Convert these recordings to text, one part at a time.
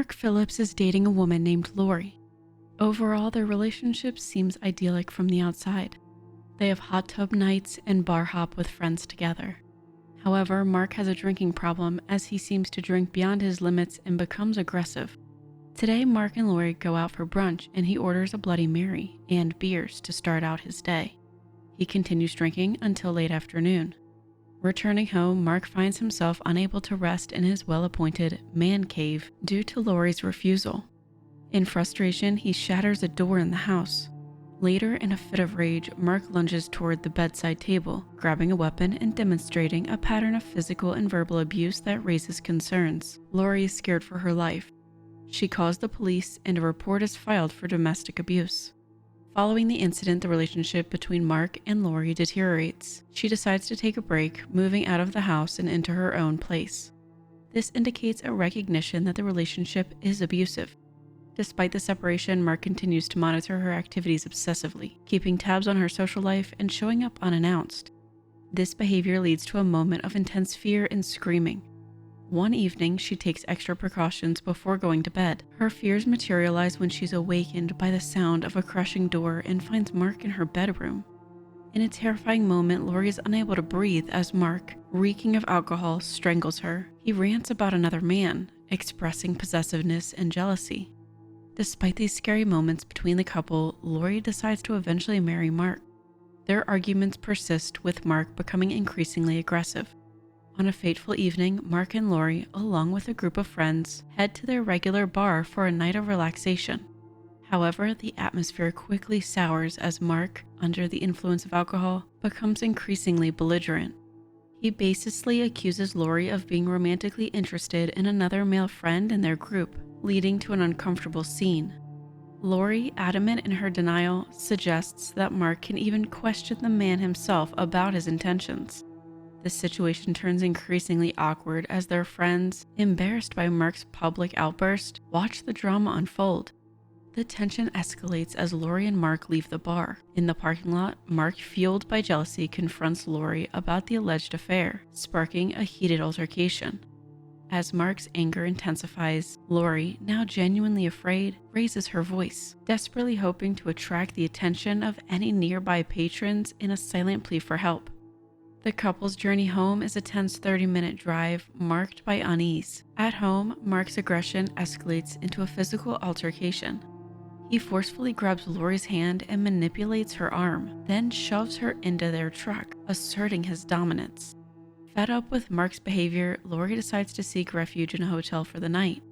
Mark Phillips is dating a woman named Lori. Overall, their relationship seems idyllic from the outside. They have hot tub nights and bar hop with friends together. However, Mark has a drinking problem as he seems to drink beyond his limits and becomes aggressive. Today, Mark and Lori go out for brunch and he orders a Bloody Mary and beers to start out his day. He continues drinking until late afternoon. Returning home, Mark finds himself unable to rest in his well-appointed man cave due to Lori's refusal. In frustration, he shatters a door in the house. Later, in a fit of rage, Mark lunges toward the bedside table, grabbing a weapon and demonstrating a pattern of physical and verbal abuse that raises concerns. Lori is scared for her life. She calls the police and a report is filed for domestic abuse. Following the incident, the relationship between Mark and Lori deteriorates. She decides to take a break, moving out of the house and into her own place. This indicates a recognition that the relationship is abusive. Despite the separation, Mark continues to monitor her activities obsessively, keeping tabs on her social life and showing up unannounced. This behavior leads to a moment of intense fear and screaming. One evening, she takes extra precautions before going to bed. Her fears materialize when she's awakened by the sound of a crushing door and finds Mark in her bedroom. In a terrifying moment, Lori is unable to breathe as Mark, reeking of alcohol, strangles her. He rants about another man, expressing possessiveness and jealousy. Despite these scary moments between the couple, Lori decides to eventually marry Mark. Their arguments persist, with Mark becoming increasingly aggressive. On a fateful evening, Mark and Lori, along with a group of friends, head to their regular bar for a night of relaxation. However, the atmosphere quickly sours as Mark, under the influence of alcohol, becomes increasingly belligerent. He baselessly accuses Lori of being romantically interested in another male friend in their group, leading to an uncomfortable scene. Lori, adamant in her denial, suggests that Mark can even question the man himself about his intentions. This situation turns increasingly awkward as their friends, embarrassed by Mark's public outburst, watch the drama unfold. The tension escalates as Lori and Mark leave the bar. In the parking lot, Mark, fueled by jealousy, confronts Lori about the alleged affair, sparking a heated altercation. As Mark's anger intensifies, Lori, now genuinely afraid, raises her voice, desperately hoping to attract the attention of any nearby patrons in a silent plea for help. The couple's journey home is a tense 30-minute drive marked by unease. At home, Mark's aggression escalates into a physical altercation. He forcefully grabs Lori's hand and manipulates her arm, then shoves her into their truck, asserting his dominance. Fed up with Mark's behavior, Lori decides to seek refuge in a hotel for the night.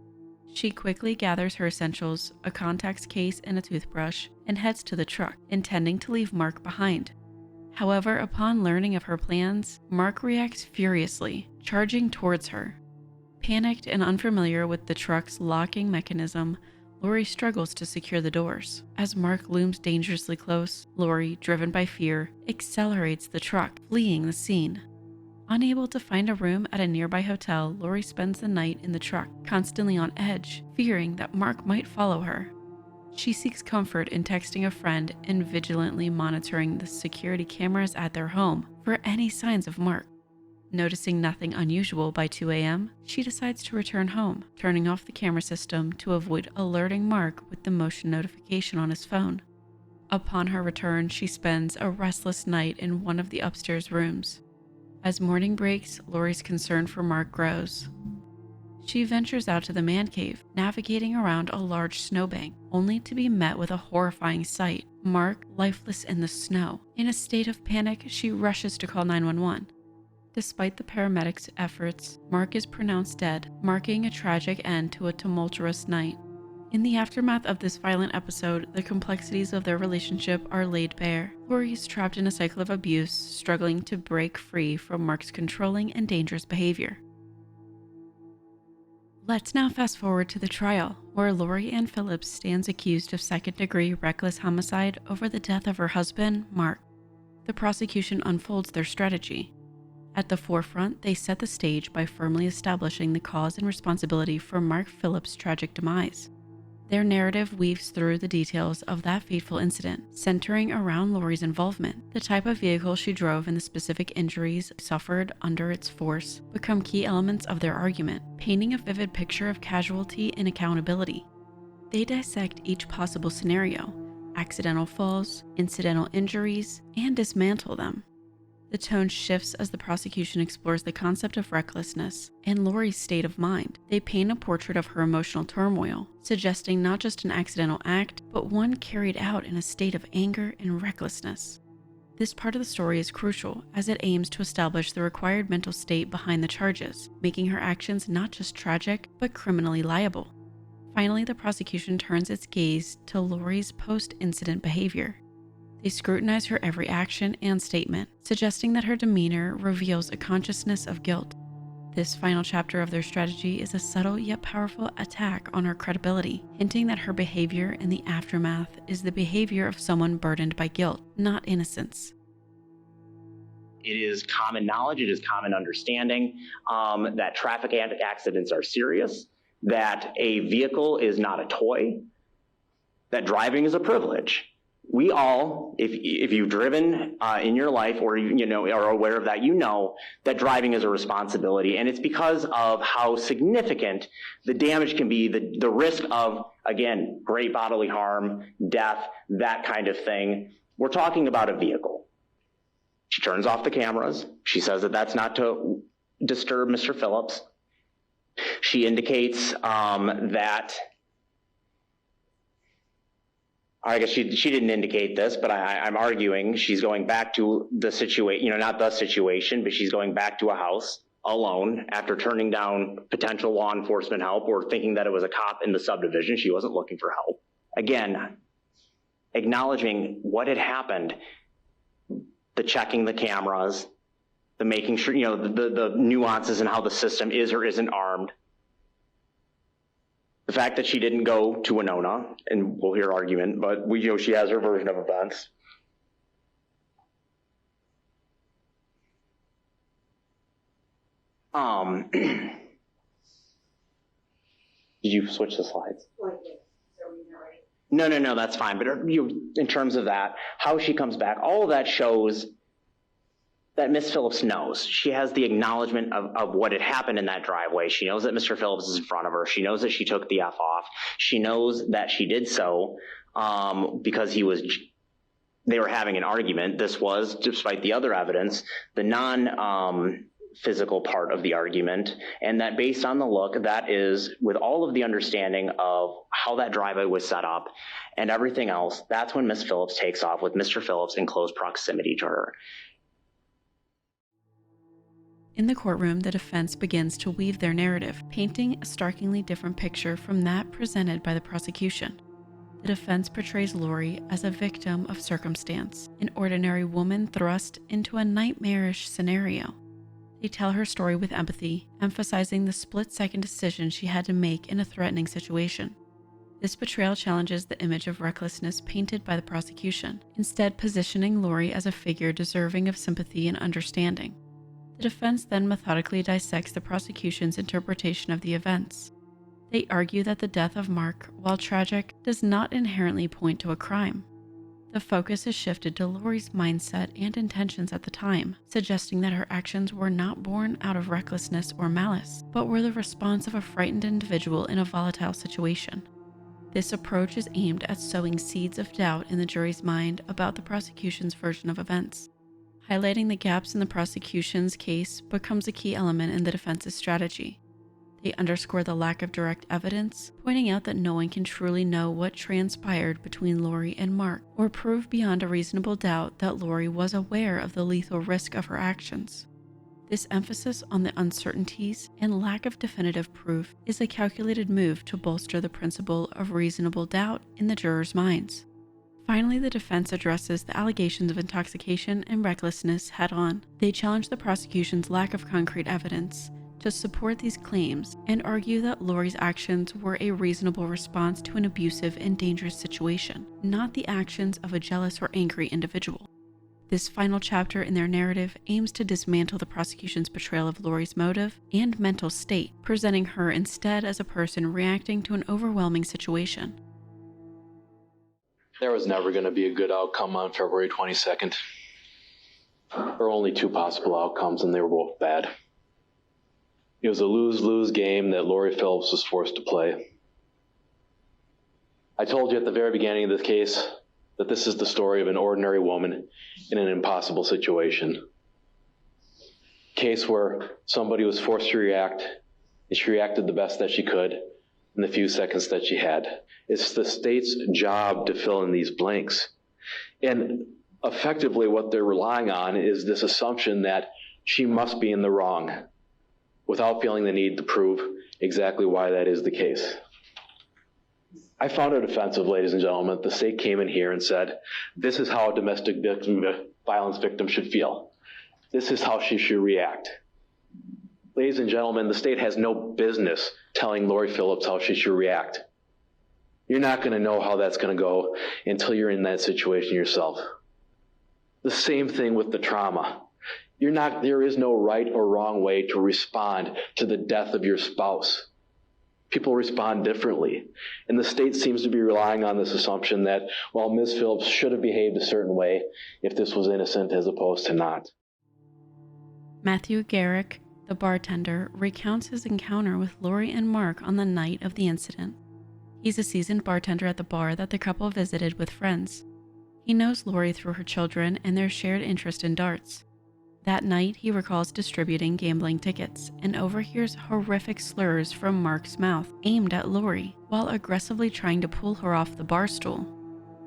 She quickly gathers her essentials, a contacts case and a toothbrush, and heads to the truck, intending to leave Mark behind. However, upon learning of her plans, Mark reacts furiously, charging towards her. Panicked and unfamiliar with the truck's locking mechanism, Lori struggles to secure the doors. As Mark looms dangerously close, Lori, driven by fear, accelerates the truck, fleeing the scene. Unable to find a room at a nearby hotel, Lori spends the night in the truck, constantly on edge, fearing that Mark might follow her. She seeks comfort in texting a friend and vigilantly monitoring the security cameras at their home for any signs of Mark. Noticing nothing unusual by 2 a.m., she decides to return home, turning off the camera system to avoid alerting Mark with the motion notification on his phone. Upon her return, she spends a restless night in one of the upstairs rooms. As morning breaks, Lori's concern for Mark grows. She ventures out to the man cave, navigating around a large snowbank, only to be met with a horrifying sight: Mark lifeless in the snow. In a state of panic, she rushes to call 911. Despite the paramedics' efforts, Mark is pronounced dead, marking a tragic end to a tumultuous night. In the aftermath of this violent episode, the complexities of their relationship are laid bare. Lori is trapped in a cycle of abuse, struggling to break free from Mark's controlling and dangerous behavior. Let's now fast forward to the trial, where Lori Ann Phillips stands accused of second-degree reckless homicide over the death of her husband, Mark. The prosecution unfolds their strategy. At the forefront, they set the stage by firmly establishing the cause and responsibility for Mark Phillips' tragic demise. Their narrative weaves through the details of that fateful incident, centering around Lori's involvement. The type of vehicle she drove and the specific injuries suffered under its force become key elements of their argument, painting a vivid picture of casualty and accountability. They dissect each possible scenario, accidental falls, incidental injuries, and dismantle them. The tone shifts as the prosecution explores the concept of recklessness and Lori's state of mind. They paint a portrait of her emotional turmoil, suggesting not just an accidental act, but one carried out in a state of anger and recklessness. This part of the story is crucial as it aims to establish the required mental state behind the charges, making her actions not just tragic, but criminally liable. Finally, the prosecution turns its gaze to Lori's post-incident behavior. They scrutinize her every action and statement, suggesting that her demeanor reveals a consciousness of guilt. This final chapter of their strategy is a subtle yet powerful attack on her credibility, hinting that her behavior in the aftermath is the behavior of someone burdened by guilt, not innocence. It is common knowledge, it is common understanding that traffic accidents are serious, that a vehicle is not a toy, that driving is a privilege. We all, if you've driven in your life or are aware of that, that driving is a responsibility, and it's because of how significant the damage can be, the risk of, again, great bodily harm, death, that kind of thing. We're talking about a vehicle. She turns off the cameras. She says that that's not to disturb Mr. Phillips. She indicates that, I guess she didn't indicate this, but I'm arguing she's going back to the situation, not the situation, but she's going back to a house alone after turning down potential law enforcement help or thinking that it was a cop in the subdivision. She wasn't looking for help. Again, acknowledging what had happened, the checking the cameras, the making sure, the nuances in how the system is or isn't armed. The fact that she didn't go to Winona, and we'll hear argument, but she has her version of events. Did you switch the slides? No, that's fine. But in terms of that, how she comes back, all of that shows that Miss Phillips knows. She has the acknowledgement of what had happened in that driveway. She knows that Mr. Phillips is in front of her. She knows that she took the F off. She knows that she did so because they were having an argument. This was, despite the other evidence, the non-physical part of the argument, and that based on the look, that is, with all of the understanding of how that driveway was set up and everything else, that's when Miss Phillips takes off with Mr. Phillips in close proximity to her. In the courtroom, the defense begins to weave their narrative, painting a starkly different picture from that presented by the prosecution. The defense portrays Lori as a victim of circumstance, an ordinary woman thrust into a nightmarish scenario. They tell her story with empathy, emphasizing the split-second decision she had to make in a threatening situation. This portrayal challenges the image of recklessness painted by the prosecution, instead positioning Lori as a figure deserving of sympathy and understanding. The defense then methodically dissects the prosecution's interpretation of the events. They argue that the death of Mark, while tragic, does not inherently point to a crime. The focus is shifted to Lori's mindset and intentions at the time, suggesting that her actions were not born out of recklessness or malice, but were the response of a frightened individual in a volatile situation. This approach is aimed at sowing seeds of doubt in the jury's mind about the prosecution's version of events. Highlighting the gaps in the prosecution's case becomes a key element in the defense's strategy. They underscore the lack of direct evidence, pointing out that no one can truly know what transpired between Lori and Mark, or prove beyond a reasonable doubt that Lori was aware of the lethal risk of her actions. This emphasis on the uncertainties and lack of definitive proof is a calculated move to bolster the principle of reasonable doubt in the jurors' minds. Finally, the defense addresses the allegations of intoxication and recklessness head-on. They challenge the prosecution's lack of concrete evidence to support these claims and argue that Lori's actions were a reasonable response to an abusive and dangerous situation, not the actions of a jealous or angry individual. This final chapter in their narrative aims to dismantle the prosecution's portrayal of Lori's motive and mental state, presenting her instead as a person reacting to an overwhelming situation. There was never going to be a good outcome on February 22nd. There were only two possible outcomes, and they were both bad. It was a lose-lose game that Lori Phillips was forced to play. I told you at the very beginning of this case that this is the story of an ordinary woman in an impossible situation. Case where somebody was forced to react, and she reacted the best that she could in the few seconds that she had. It's the state's job to fill in these blanks. And effectively what they're relying on is this assumption that she must be in the wrong without feeling the need to prove exactly why that is the case. I found it offensive, ladies and gentlemen, that the state came in here and said, this is how a domestic violence victim should feel. This is how she should react. Ladies and gentlemen, the state has no business telling Lori Phillips how she should react. You're not going to know how that's going to go until you're in that situation yourself. The same thing with the trauma. There is no right or wrong way to respond to the death of your spouse. People respond differently. And the state seems to be relying on this assumption that, well, Ms. Phillips should have behaved a certain way if this was innocent as opposed to not. Matthew Garrick, the bartender, recounts his encounter with Lori and Mark on the night of the incident. He's a seasoned bartender at the bar that the couple visited with friends. He knows Lori through her children and their shared interest in darts. That night, he recalls distributing gambling tickets and overhears horrific slurs from Mark's mouth aimed at Lori while aggressively trying to pull her off the bar stool.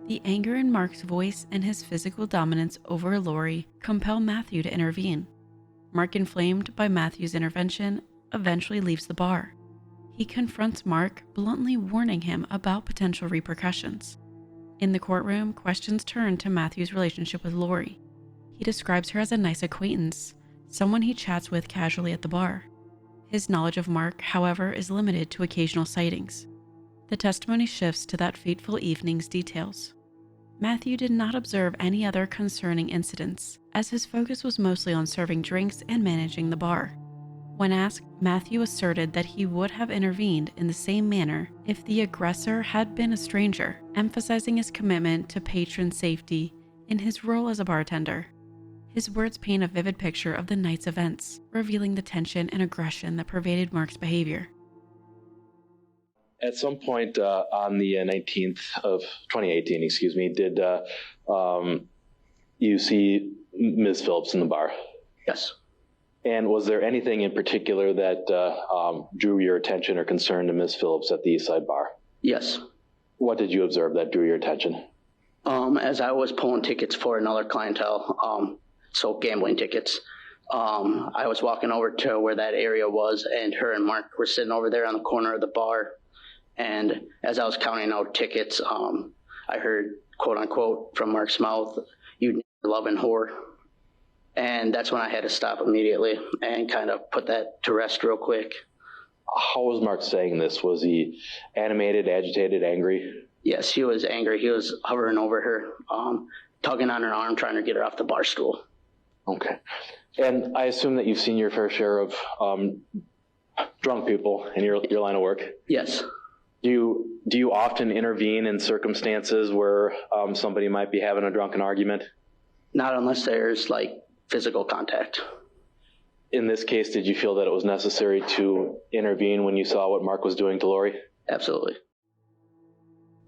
The anger in Mark's voice and his physical dominance over Lori compel Matthew to intervene. Mark, inflamed by Matthew's intervention, eventually leaves the bar. He confronts Mark, bluntly warning him about potential repercussions. In the courtroom, questions turn to Matthew's relationship with Lori. He describes her as a nice acquaintance, someone he chats with casually at the bar. His knowledge of Mark, however, is limited to occasional sightings. The testimony shifts to that fateful evening's details. Matthew did not observe any other concerning incidents, as his focus was mostly on serving drinks and managing the bar. When asked, Matthew asserted that he would have intervened in the same manner if the aggressor had been a stranger, emphasizing his commitment to patron safety in his role as a bartender. His words paint a vivid picture of the night's events, revealing the tension and aggression that pervaded Mark's behavior. At some point on the 19th of 2018, did you see Ms. Phillips in the bar? Yes. And was there anything in particular that drew your attention or concern to Ms. Phillips at the East Side Bar? Yes. What did you observe that drew your attention? As I was pulling tickets for another clientele, so gambling tickets, I was walking over to where that area was, and her and Mark were sitting over there on the corner of the bar. And as I was counting out tickets, I heard, quote unquote, from Mark's mouth, "You loving whore." And that's when I had to stop immediately and kind of put that to rest real quick. How was Mark saying this? Was he animated, agitated, angry? Yes, he was angry. He was hovering over her, tugging on her arm, trying to get her off the bar stool. Okay. And I assume that you've seen your fair share of drunk people in your line of work? Yes. Do you often intervene in circumstances where somebody might be having a drunken argument? Not unless there's physical contact. In this case, did you feel that it was necessary to intervene when you saw what Mark was doing to Lori? Absolutely.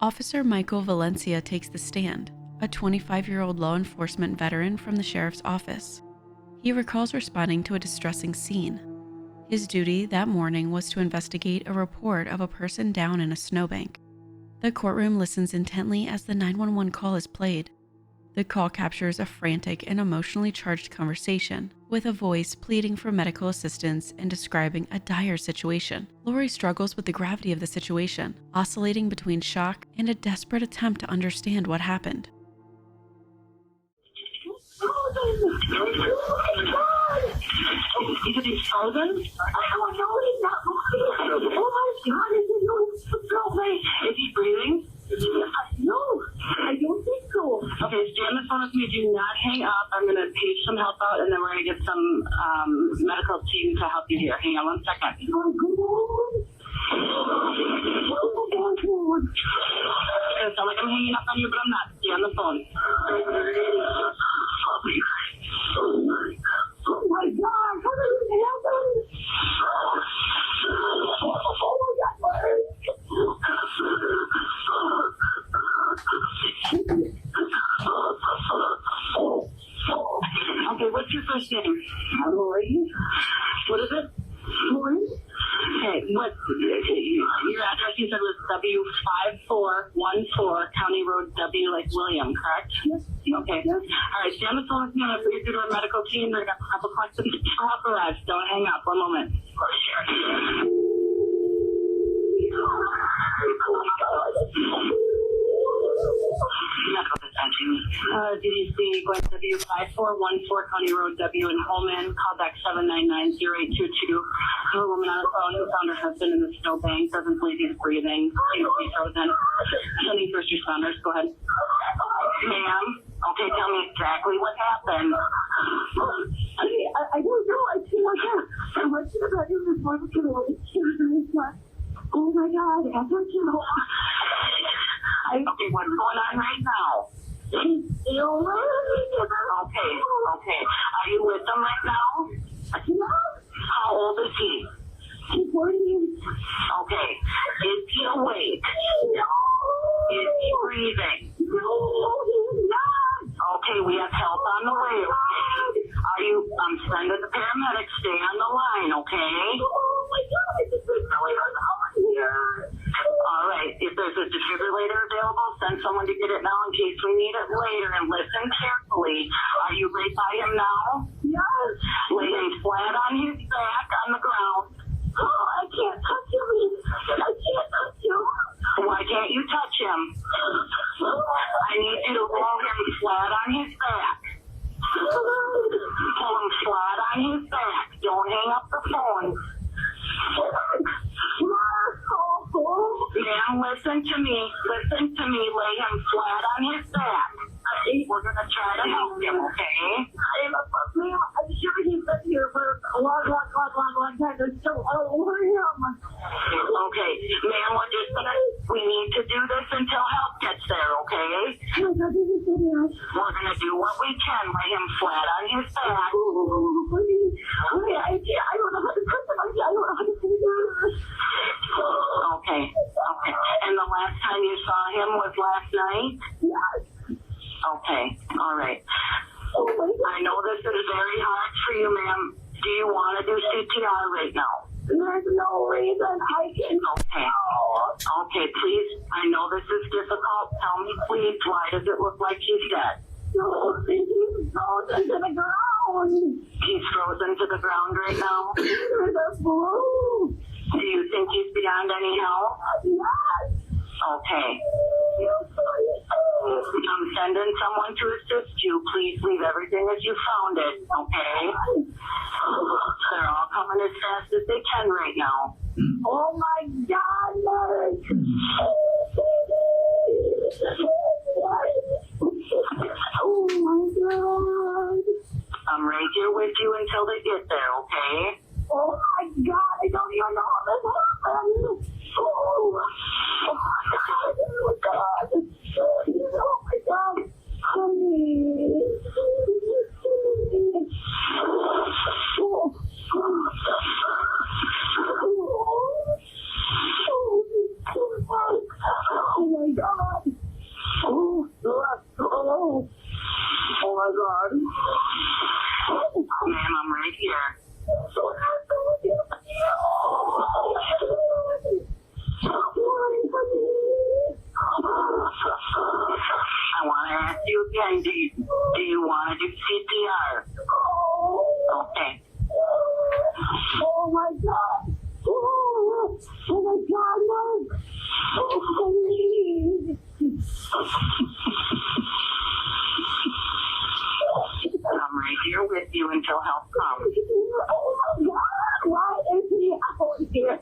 Officer Michael Valencia takes the stand, a 25-year-old law enforcement veteran from the sheriff's office. He recalls responding to a distressing scene. His duty that morning was to investigate a report of a person down in a snowbank. The courtroom listens intently as the 911 call is played. The call captures a frantic and emotionally charged conversation, with a voice pleading for medical assistance and describing a dire situation. Lori struggles with the gravity of the situation, oscillating between shock and a desperate attempt to understand what happened. Is he frozen? I don't know. He's not moving. Oh my God! Is he breathing? No, I don't think so. Okay, stay on the phone with me. Do not hang up. I'm going to page some help out, and then we're going to get some medical team to help you here. Hang on 1 second. sound like I'm hanging up on you, but I'm not. Stay on the phone. Oh my God! How did this happen? Oh my God! Okay, what's your first name? Lori. What is it? Lori. Okay, what? Your address you said was W5414 County Road W, like William, correct? Yes. Okay. Yes. All right, stay on the phone with me. I'm going to put you through to our medical team. They're going to have a questions to authorize. Don't hang up. One moment. Did you see going to W5414 County Road W in Holman? Call back 799-0822. A woman on the phone who found her husband in the snowbank, doesn't believe he's breathing, seems to be frozen. Sending first responders, go ahead. Ma'am, okay, tell me exactly what happened. I don't know, I feel like I went to the bedroom this morning to the oh my God, I don't know. Okay, what's going on right now? He's ill. Okay. Are you with him right now? No. How old is he? He's 40. Okay. Is he awake? No. Is he breathing? No, he's not. Okay, we have help on the way. Are you? I'm sending the paramedics. Stay on the line, okay? Oh my God, I just really out here. All right, if there's a defibrillator available, send someone to get it now in case we need it later, and listen carefully. Are you right by him now? Yes. Lay him flat on his back on the ground. Oh, I can't touch him. I can't touch him. Why can't you touch him? I need you to roll him flat on his back. Pull him flat on his back. Don't hang up the phone. Ma'am, listen to me. Lay him flat on his back. We're going to try to help him, okay? I'm sure he's been here for a long time. There's still all over him. Okay, ma'am, we need to do this until help gets there, okay? We're going to do what we can. Lay him flat on his back. I don't know how to put him. I don't know how to do this. Okay. And the last time you saw him was last night? Yes. Okay, all right. I know this is very hard for you, ma'am. Do you want to do CPR right now? There's no reason I can. Okay, please. I know this is difficult. Tell me, please, why does it look like he's dead? No, he's frozen to the ground. He's frozen to the ground right now? There's a blue. Do you think he's beyond any help? Yes. Okay. I'm sending someone to assist you. Please leave everything as you found it, okay? They're all coming as fast as they can right now. Oh my God, Mark! Oh my God! I'm right here with you until they get there, okay? Oh my God, I don't even know how this happened. Oh my God. Oh my God. Honey. Oh my God. Oh my God. Ma'am, I'm right here. I want to ask you again, do you want to do CPR? Okay. Oh my God. Oh my God, Mark. Oh, please. I'm right here with you until help comes. Oh my God, why is he out here?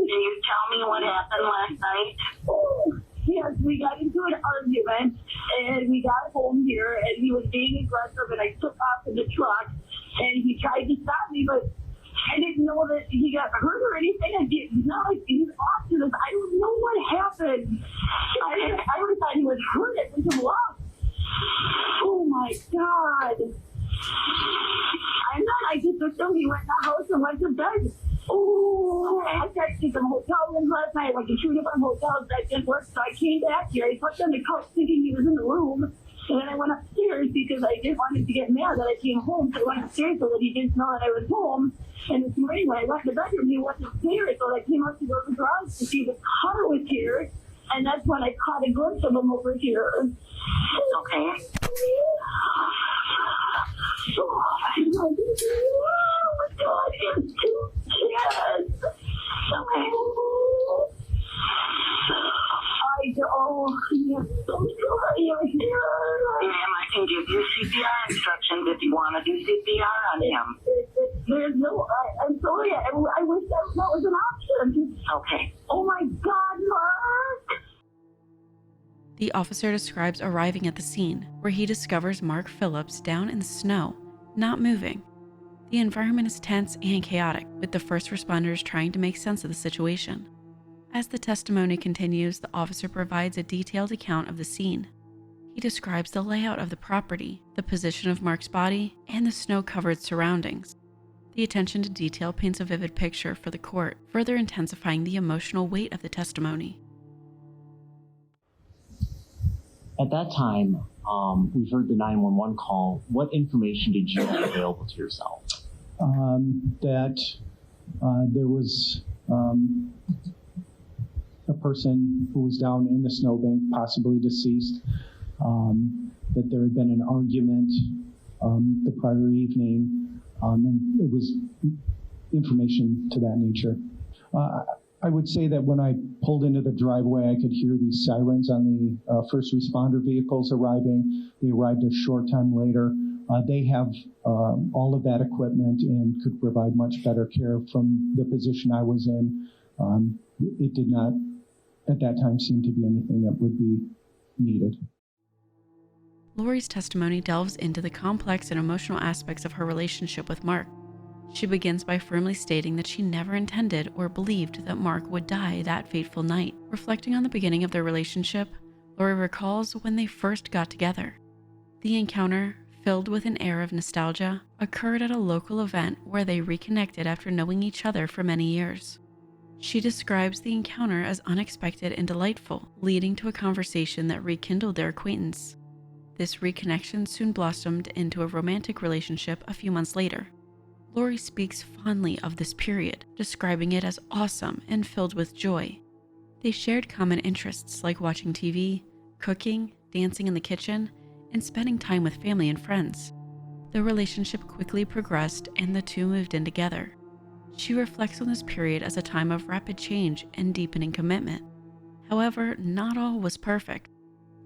Can you tell me what happened last night? Yes, we got into an argument, and we got home here, and he was being aggressive, and I took off in the truck, and he tried to stop me, but I didn't know that he got hurt or anything. I didn't know. He's awesome. I don't know what happened. I really thought he was hurt. It was him lost. Oh my God. I'm not. I just assumed he went in the house and went to bed. Oh, I texted some hotel rooms last night, like 2 different hotels that didn't work. So I came back here. I slept on the couch thinking he was in the room. And then I went upstairs because I didn't want him to get mad that I came home. So I went upstairs so that he didn't know that I was home. And this morning when I went to the bedroom, he wasn't there. So I came out to go to the garage to see the car was here. And that's when I caught a glimpse of him over here. Okay. Oh my God, it's 2 kids. I'm so sorry you're here. Ma'am, I can give you CPR instructions if you want to do CPR on him. There's no, I'm sorry. I wish that was an option. Okay. Oh my God, Mark. The officer describes arriving at the scene, where he discovers Mark Phillips down in the snow, not moving. The environment is tense and chaotic, with the first responders trying to make sense of the situation. As the testimony continues, the officer provides a detailed account of the scene. He describes the layout of the property, the position of Mark's body, and the snow-covered surroundings. The attention to detail paints a vivid picture for the court, further intensifying the emotional weight of the testimony. At that time, we heard the 911 call. What information did you have available to yourself? That there was a person who was down in the snowbank, possibly deceased, that there had been an argument the prior evening, and it was information to that nature. I would say that when I pulled into the driveway, I could hear these sirens on the first responder vehicles arriving. They arrived a short time later. They have all of that equipment and could provide much better care from the position I was in. It did not, at that time, seem to be anything that would be needed. Lori's testimony delves into the complex and emotional aspects of her relationship with Mark. She begins by firmly stating that she never intended or believed that Mark would die that fateful night. Reflecting on the beginning of their relationship, Lori recalls when they first got together. The encounter, filled with an air of nostalgia, occurred at a local event where they reconnected after knowing each other for many years. She describes the encounter as unexpected and delightful, leading to a conversation that rekindled their acquaintance. This reconnection soon blossomed into a romantic relationship a few months later. Lori speaks fondly of this period, describing it as awesome and filled with joy. They shared common interests like watching TV, cooking, dancing in the kitchen, and spending time with family and friends. The relationship quickly progressed and the two moved in together. She reflects on this period as a time of rapid change and deepening commitment. However, not all was perfect.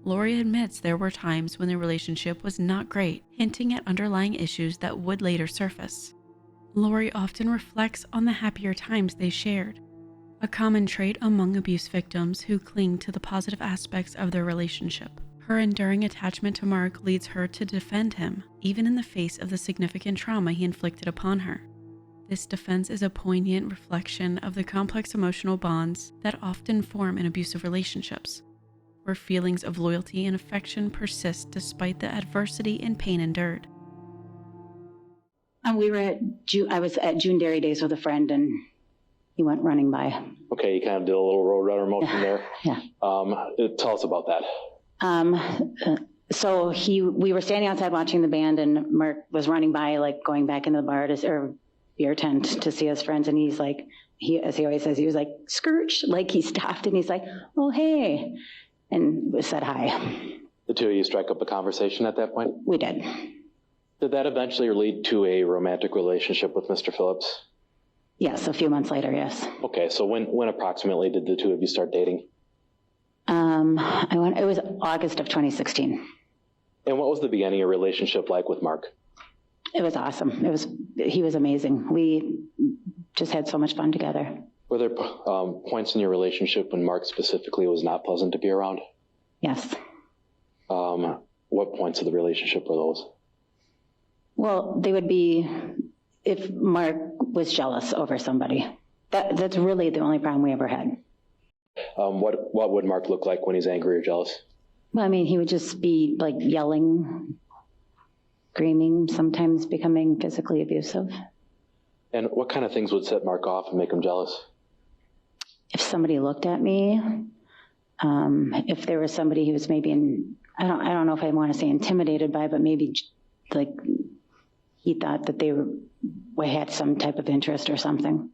Lori admits there were times when the relationship was not great, hinting at underlying issues that would later surface. Lori often reflects on the happier times they shared, a common trait among abuse victims who cling to the positive aspects of their relationship. Her enduring attachment to Mark leads her to defend him, even in the face of the significant trauma he inflicted upon her. This defense is a poignant reflection of the complex emotional bonds that often form in abusive relationships, where feelings of loyalty and affection persist despite the adversity and pain endured. We were at I was at June Dairy Days with a friend, and he went running by. Okay, you kind of did a little roadrunner motion there. Yeah. Tell us about that. So we were standing outside watching the band, and Mark was running by, like going back into the bar or beer tent to see his friends, and he's like, as he always says, he was like, "Skirch," like he stopped, and he's like, "Oh, hey," and said hi. The two of you strike up a conversation at that point? We did. Did that eventually lead to a romantic relationship with Mr. Phillips? Yes, a few months later, yes. Okay, so when approximately did the two of you start dating? It was August of 2016. And what was the beginning of your relationship like with Mark? It was awesome. He was amazing. We just had so much fun together. Were there points in your relationship when Mark specifically was not pleasant to be around? Yes. What points of the relationship were those? Well, they would be if Mark was jealous over somebody. That's really the only problem we ever had. What would Mark look like when he's angry or jealous? Well, I mean, he would just be like yelling, screaming, sometimes becoming physically abusive. And what kind of things would set Mark off and make him jealous? If somebody looked at me, if there was somebody who was maybe I don't know if I want to say intimidated by, but maybe like he thought that they had some type of interest or something.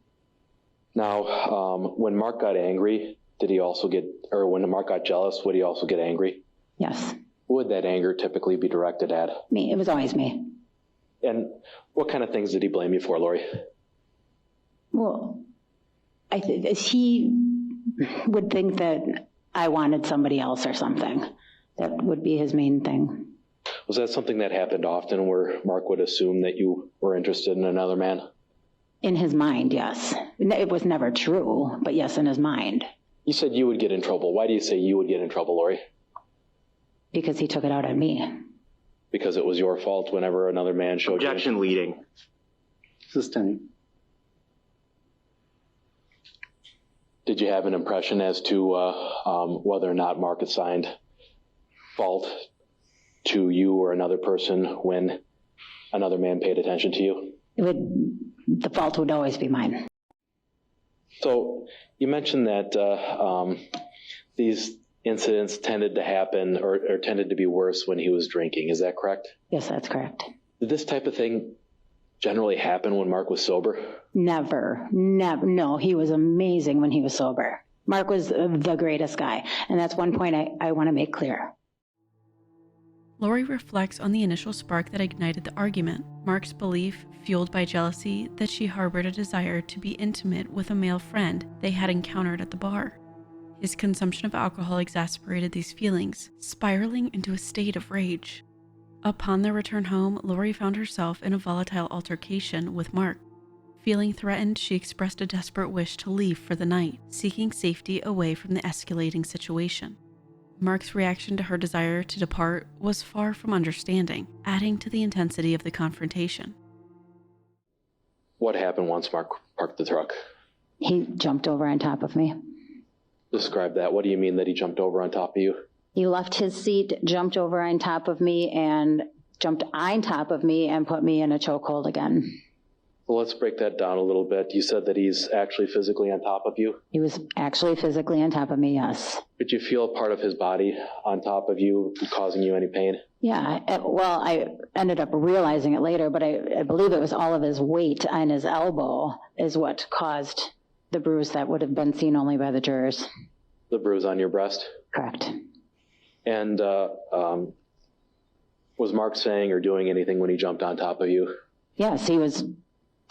Now, when Mark got angry, when Mark got jealous, would he also get angry? Yes. Who would that anger typically be directed at? Me. It was always me. And what kind of things did he blame you for, Lori? Well, he would think that I wanted somebody else or something. That would be his main thing. Was that something that happened often where Mark would assume that you were interested in another man? In his mind, yes. It was never true, but yes, in his mind. You said you would get in trouble. Why do you say you would get in trouble, Lori? Because he took it out on me. Because it was your fault whenever another man showed you? Objection leading. Sustained. Did you have an impression as to whether or not Mark assigned fault to you or another person when another man paid attention to you? The fault would always be mine. So you mentioned that these incidents tended to happen or tended to be worse when he was drinking. Is that correct? Yes, that's correct. Did this type of thing generally happen when Mark was sober? Never. No, he was amazing when he was sober. Mark was the greatest guy. And that's one point I want to make clear. Lori reflects on the initial spark that ignited the argument, Mark's belief, fueled by jealousy, that she harbored a desire to be intimate with a male friend they had encountered at the bar. His consumption of alcohol exasperated these feelings, spiraling into a state of rage. Upon their return home, Lori found herself in a volatile altercation with Mark. Feeling threatened, she expressed a desperate wish to leave for the night, seeking safety away from the escalating situation. Mark's reaction to her desire to depart was far from understanding, adding to the intensity of the confrontation. What happened once Mark parked the truck? He jumped over on top of me. Describe that. What do you mean that he jumped over on top of you? He left his seat, jumped over on top of me, and jumped on top of me and put me in a chokehold again. Well, let's break that down a little bit. You said that he's actually physically on top of you? He was actually physically on top of me, yes. Did you feel a part of his body on top of you causing you any pain? Yeah, well, I ended up realizing it later, but I believe it was all of his weight on his elbow is what caused the bruise that would have been seen only by the jurors. The bruise on your breast? Correct. And was Mark saying or doing anything when he jumped on top of you? Yes, he was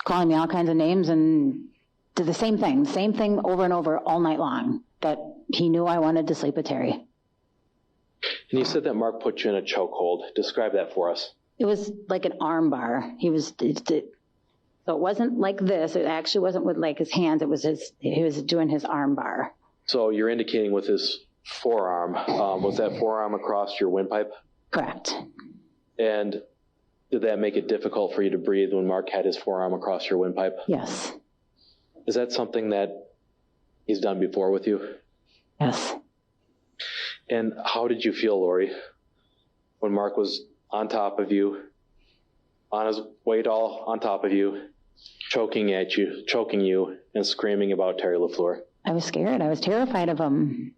calling me all kinds of names and did the same thing over and over all night long, that he knew I wanted to sleep with Terry. And you said that Mark put you in a chokehold. Describe that for us. It was like an arm bar. So it wasn't like this. It actually wasn't with like his hands. He was doing his arm bar. So you're indicating with his forearm. Was that forearm across your windpipe? Correct. And did that make it difficult for you to breathe when Mark had his forearm across your windpipe? Yes. Is that something that he's done before with you? Yes. And how did you feel, Lori, when Mark was on top of you, on his weight all on top of you, choking you, and screaming about Terry LaFleur? I was scared. I was terrified of him.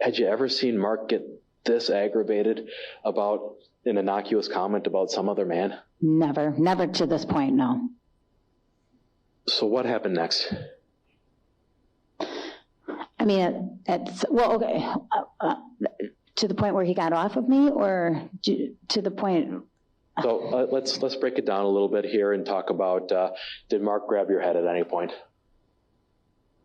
Had you ever seen Mark get this aggravated about an innocuous comment about some other man? Never to this point, no. So what happened next? I mean, okay. To the point where he got off of me, or to the point? So let's break it down a little bit here and talk about, did Mark grab your head at any point?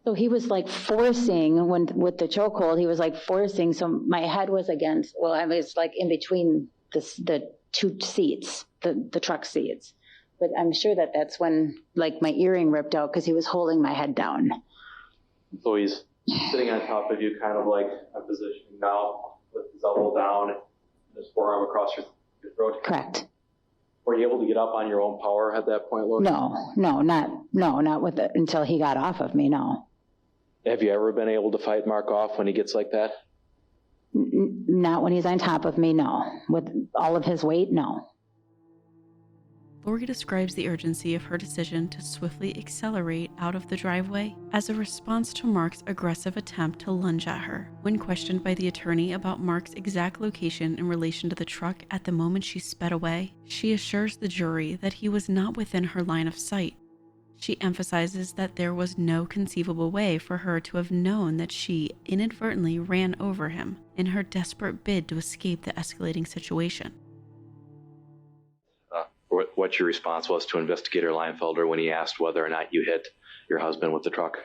So he was like forcing, with the chokehold, he was like forcing, so my head was against, I was like in between the two seats, the truck seats. But I'm sure that's when like my earring ripped out because he was holding my head down. So he's sitting on top of you, kind of like I'm positioning now, with his elbow down and his forearm across your throat. Correct. Were you able to get up on your own power at that point, Lori? Not with it until he got off of me, no. Have you ever been able to fight Mark off when he gets like that? Not when he's on top of me, no. With all of his weight, no. Lori describes the urgency of her decision to swiftly accelerate out of the driveway as a response to Mark's aggressive attempt to lunge at her. When questioned by the attorney about Mark's exact location in relation to the truck at the moment she sped away, she assures the jury that he was not within her line of sight. She emphasizes that there was no conceivable way for her to have known that she inadvertently ran over him in her desperate bid to escape the escalating situation. What your response was to Investigator Leinfelder when he asked whether or not you hit your husband with the truck?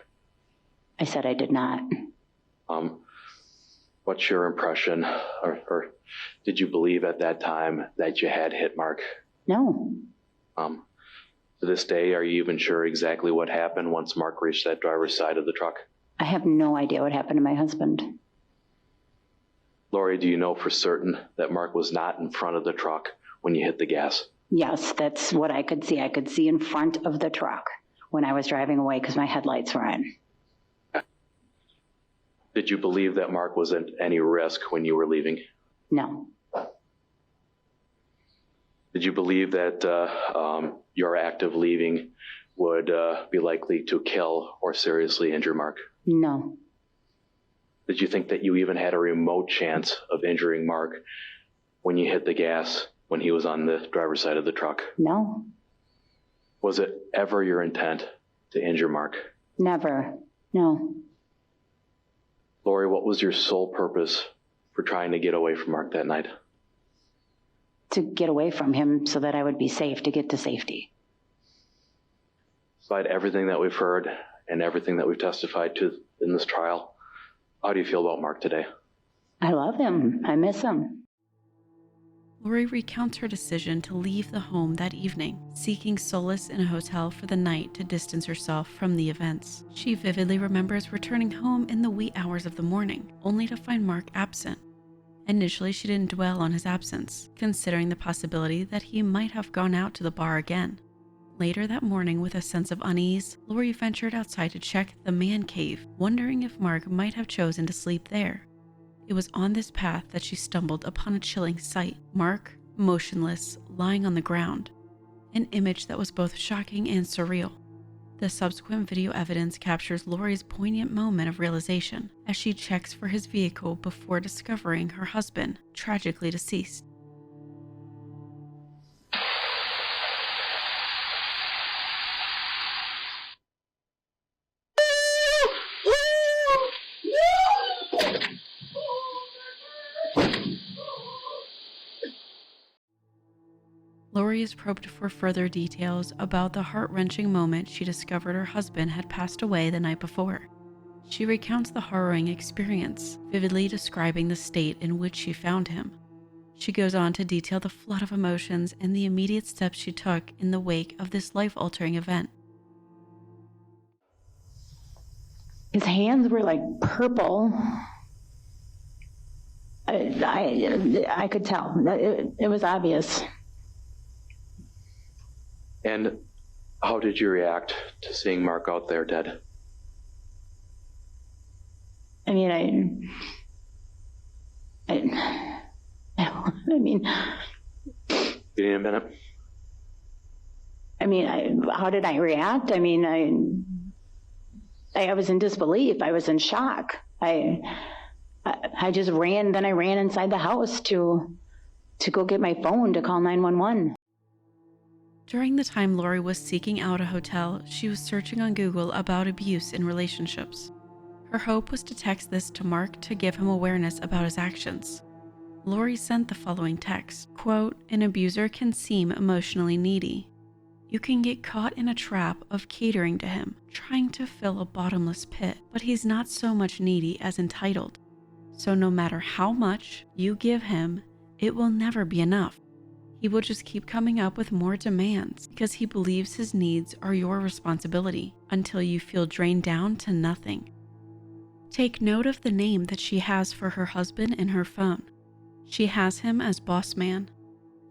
I said I did not. What's your impression, or did you believe at that time that you had hit Mark? No. To this day, are you even sure exactly what happened once Mark reached that driver's side of the truck? I have no idea what happened to my husband. Lori, do you know for certain that Mark was not in front of the truck when you hit the gas? Yes, that's what I could see. I could see in front of the truck when I was driving away because my headlights were on. Did you believe that Mark was at any risk when you were leaving? No. Did you believe that your act of leaving would be likely to kill or seriously injure Mark? No. Did you think that you even had a remote chance of injuring Mark when you hit the gas when he was on the driver's side of the truck? No. Was it ever your intent to injure Mark? Never. No. Lori, what was your sole purpose for trying to get away from Mark that night? To get away from him so that I would be safe, to get to safety. Despite everything that we've heard and everything that we've testified to in this trial, how do you feel about Mark today? I love him. I miss him. Lori recounts her decision to leave the home that evening, seeking solace in a hotel for the night to distance herself from the events. She vividly remembers returning home in the wee hours of the morning, only to find Mark absent. Initially, she didn't dwell on his absence, considering the possibility that he might have gone out to the bar again. Later that morning, with a sense of unease, Lori ventured outside to check the man cave, wondering if Mark might have chosen to sleep there. It was on this path that she stumbled upon a chilling sight: Mark, motionless, lying on the ground. An image that was both shocking and surreal. The subsequent video evidence captures Lori's poignant moment of realization as she checks for his vehicle before discovering her husband tragically deceased. Lori is probed for further details about the heart-wrenching moment she discovered her husband had passed away the night before. She recounts the harrowing experience, vividly describing the state in which she found him. She goes on to detail the flood of emotions and the immediate steps she took in the wake of this life-altering event. His hands were like purple. I could tell. It was obvious. And how did you react to seeing Mark out there dead? I mean, Give me a minute. How did I react? I was in disbelief. I was in shock. I just ran. Then I ran inside the house to go get my phone to call 911. During the time Lori was seeking out a hotel, she was searching on Google about abuse in relationships. Her hope was to text this to Mark to give him awareness about his actions. Lori sent the following text, quote, "An abuser can seem emotionally needy. You can get caught in a trap of catering to him, trying to fill a bottomless pit, but he's not so much needy as entitled. So no matter how much you give him, it will never be enough. He will just keep coming up with more demands because he believes his needs are your responsibility until you feel drained down to nothing." Take note of the name that she has for her husband in her phone. She has him as Boss Man.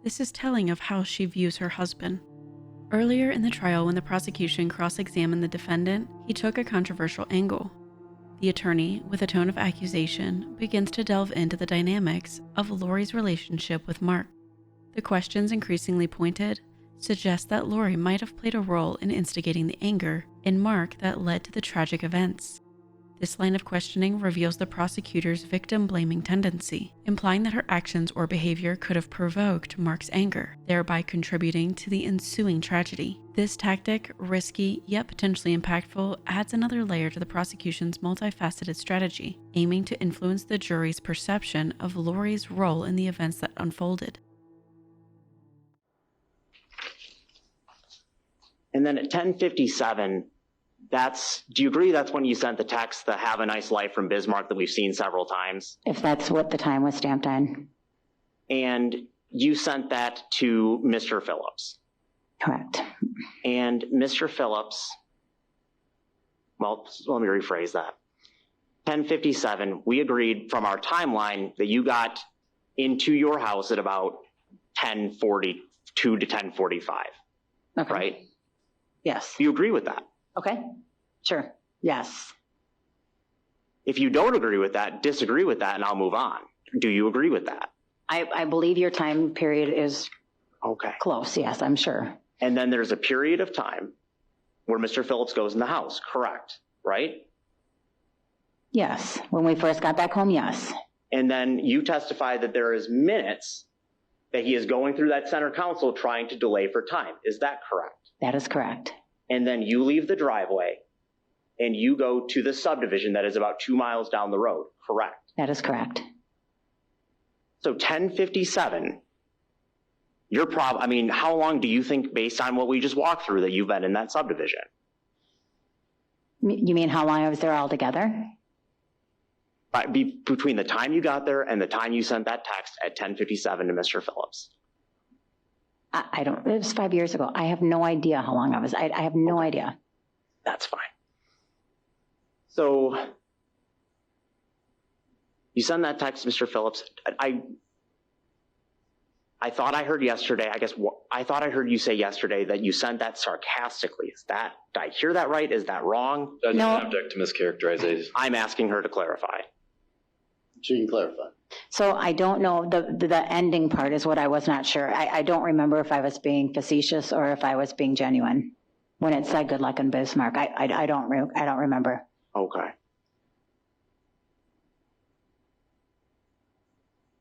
This is telling of how she views her husband. Earlier in the trial, when the prosecution cross-examined the defendant, he took a controversial angle. The attorney, with a tone of accusation, begins to delve into the dynamics of Lori's relationship with Mark. The questions, increasingly pointed, suggest that Lori might have played a role in instigating the anger in Mark that led to the tragic events. This line of questioning reveals the prosecutor's victim-blaming tendency, implying that her actions or behavior could have provoked Mark's anger, thereby contributing to the ensuing tragedy. This tactic, risky yet potentially impactful, adds another layer to the prosecution's multifaceted strategy, aiming to influence the jury's perception of Lori's role in the events that unfolded. And then at 10:57, do you agree that's when you sent the text, the "Have a nice life" from Bismarck that we've seen several times? If that's what the time was stamped on. And you sent that to Mr. Phillips. Correct. And Mr. Phillips, well, let me rephrase that. 10:57, we agreed from our timeline that you got into your house at about 10:42 to 10:45, Okay. right? Yes. Do you agree with that? Okay. Sure. Yes. If you don't agree with that, disagree with that, and I'll move on. Do you agree with that? I believe your time period is Okay. close. Yes, I'm sure. And then there's a period of time where Mr. Phillips goes in the house, correct? Right? Yes. When we first got back home, yes. And then you testified that there is minutes that he is going through that center console trying to delay for time. Is that correct? That is correct. And then you leave the driveway and you go to the subdivision that is about 2 miles down the road, correct? That is correct. So 10:57, how long do you think, based on what we just walked through, that you've been in that subdivision? You mean how long I was there altogether? Between the time you got there and the time you sent that text at 10:57 to Mr. Phillips. I don't, it was 5 years ago. I have no idea how long I was. I have no idea. That's fine. So you send that text to Mr. Phillips. I thought I heard yesterday, I thought I heard you say yesterday that you sent that sarcastically. Did I hear that right? Is that wrong? That's No. an object to mischaracterization. I'm asking her to clarify. She can clarify. So I don't know, the ending part is what I was not sure. I don't remember if I was being facetious or if I was being genuine. When it said good luck in Bismarck, I don't remember. Okay.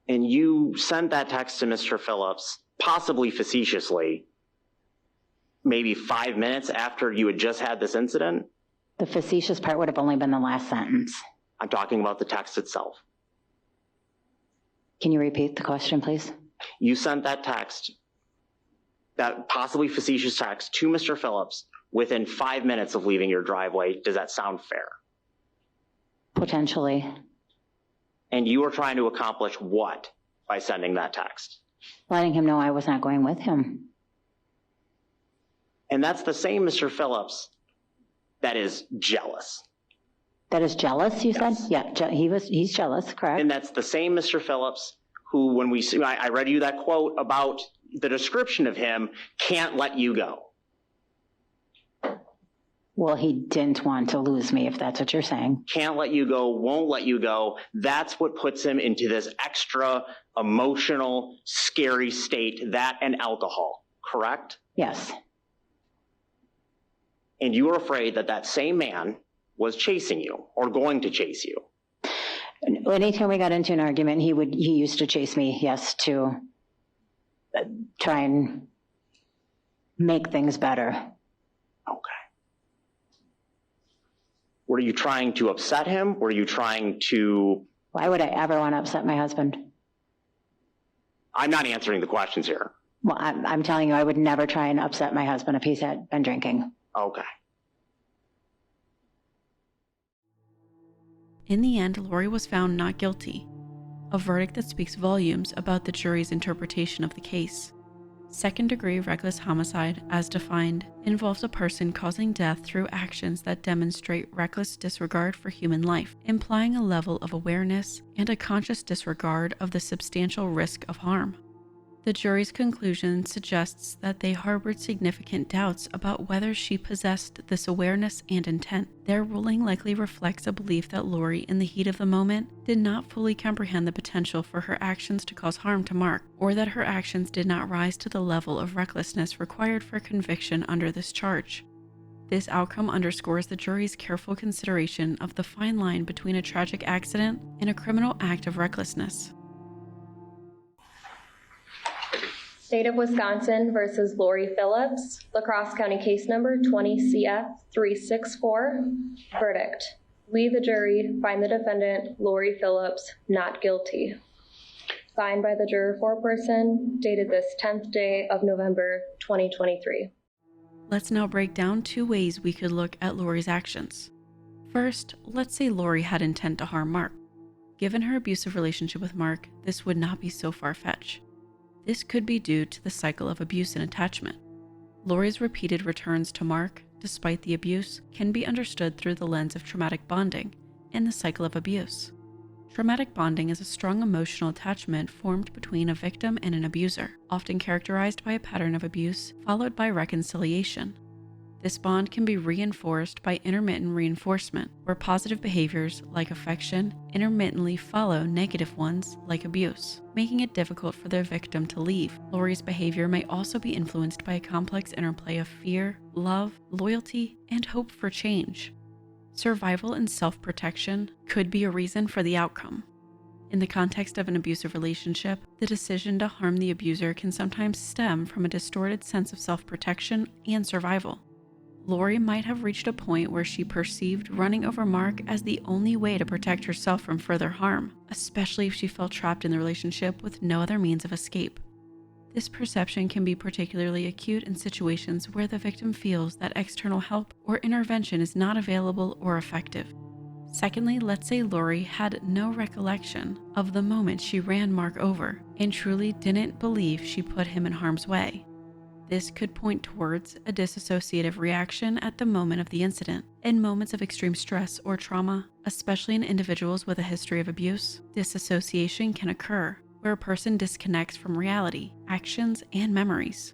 And you sent that text to Mr. Phillips, possibly facetiously, maybe 5 minutes after you had just had this incident? The facetious part would have only been the last sentence. I'm talking about the text itself. Can you repeat the question, please? You sent that text, that possibly facetious text, to Mr. Phillips within 5 minutes of leaving your driveway. Does that sound fair? Potentially. And you were trying to accomplish what by sending that text? Letting him know I was not going with him. And that's the same Mr. Phillips that is jealous. That is jealous, you Yes. said? Yeah, he's jealous, correct? And that's the same Mr. Phillips who, when I read you that quote about the description of him, can't let you go. Well, he didn't want to lose me, if that's what you're saying. Can't let you go, won't let you go. That's what puts him into this extra emotional, scary state, that and alcohol, correct? Yes. And you were afraid that that same man was chasing you or going to chase you. Anytime we got into an argument, he used to chase me, yes, to try and make things better. Okay. Were you trying to upset him? Were you trying to... Why would I ever want to upset my husband? I'm not answering the questions here. Well, I'm telling you, I would never try and upset my husband if he's had been drinking. Okay. In the end, Lori was found not guilty, a verdict that speaks volumes about the jury's interpretation of the case. Second-degree reckless homicide, as defined, involves a person causing death through actions that demonstrate reckless disregard for human life, implying a level of awareness and a conscious disregard of the substantial risk of harm. The jury's conclusion suggests that they harbored significant doubts about whether she possessed this awareness and intent. Their ruling likely reflects a belief that Lori, in the heat of the moment, did not fully comprehend the potential for her actions to cause harm to Mark, or that her actions did not rise to the level of recklessness required for conviction under this charge. This outcome underscores the jury's careful consideration of the fine line between a tragic accident and a criminal act of recklessness. State of Wisconsin versus Lori Phillips, La Crosse County case number 20CF364. Verdict: we, the jury, find the defendant, Lori Phillips, not guilty. Signed by the juror foreperson, dated this 10th day of November 2023. Let's now break down two ways we could look at Lori's actions. First, let's say Lori had intent to harm Mark. Given her abusive relationship with Mark, this would not be so far-fetched. This could be due to the cycle of abuse and attachment. Lori's repeated returns to Mark, despite the abuse, can be understood through the lens of traumatic bonding and the cycle of abuse. Traumatic bonding is a strong emotional attachment formed between a victim and an abuser, often characterized by a pattern of abuse followed by reconciliation. This bond can be reinforced by intermittent reinforcement, where positive behaviors, like affection, intermittently follow negative ones, like abuse, making it difficult for the victim to leave. Lori's behavior may also be influenced by a complex interplay of fear, love, loyalty, and hope for change. Survival and self-protection could be a reason for the outcome. In the context of an abusive relationship, the decision to harm the abuser can sometimes stem from a distorted sense of self-protection and survival. Lori might have reached a point where she perceived running over Mark as the only way to protect herself from further harm, especially if she felt trapped in the relationship with no other means of escape. This perception can be particularly acute in situations where the victim feels that external help or intervention is not available or effective. Secondly, let's say Lori had no recollection of the moment she ran Mark over and truly didn't believe she put him in harm's way. This could point towards a dissociative reaction at the moment of the incident. In moments of extreme stress or trauma, especially in individuals with a history of abuse, dissociation can occur, where a person disconnects from reality, actions, and memories.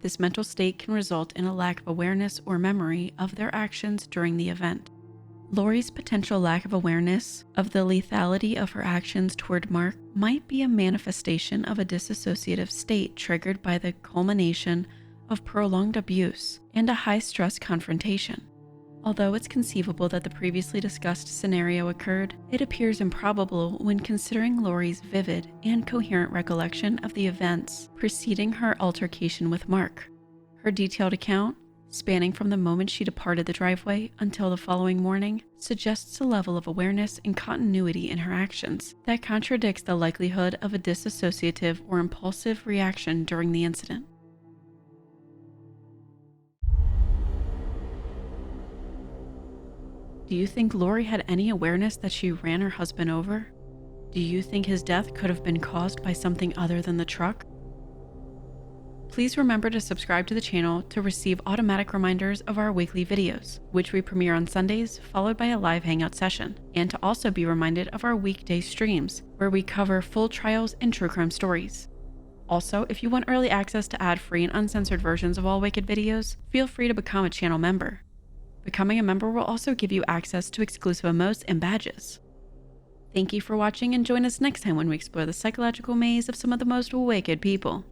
This mental state can result in a lack of awareness or memory of their actions during the event. Lori's potential lack of awareness of the lethality of her actions toward Mark might be a manifestation of a dissociative state triggered by the culmination of prolonged abuse and a high-stress confrontation. Although it's conceivable that the previously discussed scenario occurred, it appears improbable when considering Lori's vivid and coherent recollection of the events preceding her altercation with Mark. Her detailed account, spanning from the moment she departed the driveway until the following morning, suggests a level of awareness and continuity in her actions that contradicts the likelihood of a dissociative or impulsive reaction during the incident. Do you think Lori had any awareness that she ran her husband over? Do you think his death could have been caused by something other than the truck? Please remember to subscribe to the channel to receive automatic reminders of our weekly videos, which we premiere on Sundays, followed by a live hangout session, and to also be reminded of our weekday streams, where we cover full trials and true crime stories. Also, if you want early access to ad-free and uncensored versions of all Wicked videos, feel free to become a channel member. Becoming a member will also give you access to exclusive emotes and badges. Thank you for watching, and join us next time when we explore the psychological maze of some of the most wicked people.